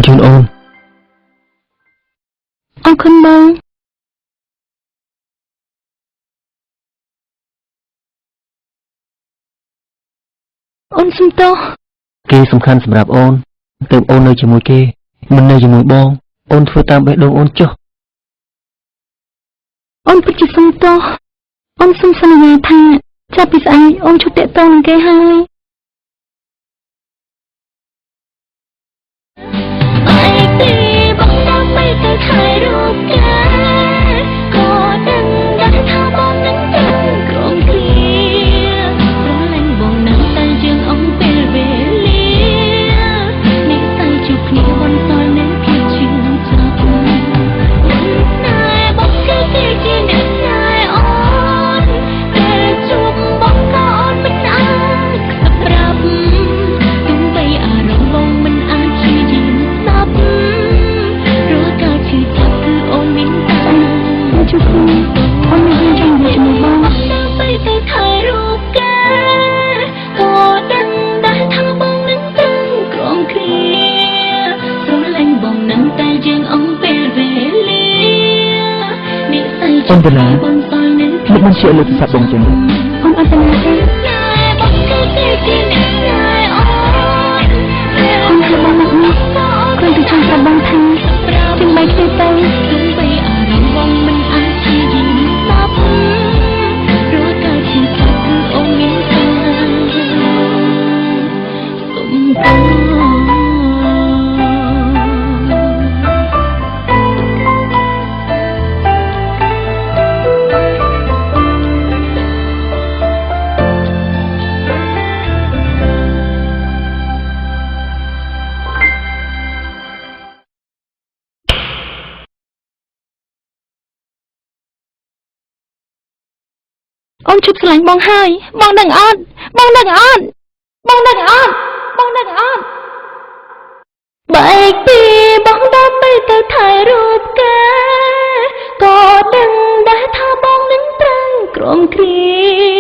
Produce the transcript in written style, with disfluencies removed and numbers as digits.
ជូនអូនអរគុណបងអូនសុំទោសគេសំខាន់សម្រាប់អូនទើបអូននៅជាមួយគេមិននៅជាមួយបងអូនធ្វើតាមបេះដូងអូនចុះអូនពិតជាសុំទោសអូនសុំសន្យាថាចាប់ពីស្អែកអូនឈប់តាក់ទងនឹងគេហើយប ជួយគ្រូអូនមានរឿងចង់និយាយជាមួយបងទៅถ่ายรูปกันก็ดังได้ทั้งបងនឹងទាំងក្រំគ្រាស្រឡាញ់បងនឹងតែយើងអងពេលវេលានិស័យចិត្តបងសល់នឹងលោកមិនជាលើកស័ព្ទបងចឹងអូនអត់ទៅណាទេបងគឺគេអ្នកណាអូអូនធ្វើបងមកនេះគ្រាន់តែចង់ប្រាប់បងថាជិះបីគ្នាទៅទោះបីអារម្មណ៍បងមិនអាចជាយីស្ដាប់ព្រោះតែជាចិត្តគឺអូនមានតែសុំតើអូនជិះស្រឡាញ់បងហើយបងដឹងអត់បងដឹងអត់បងដឹងអត់បងដឹងអត់បែកពីបងដើម្បីទៅถ่ายរូបกันក៏ដឹងដែរថាបងនឹងត្រង់ក្រំគ្រា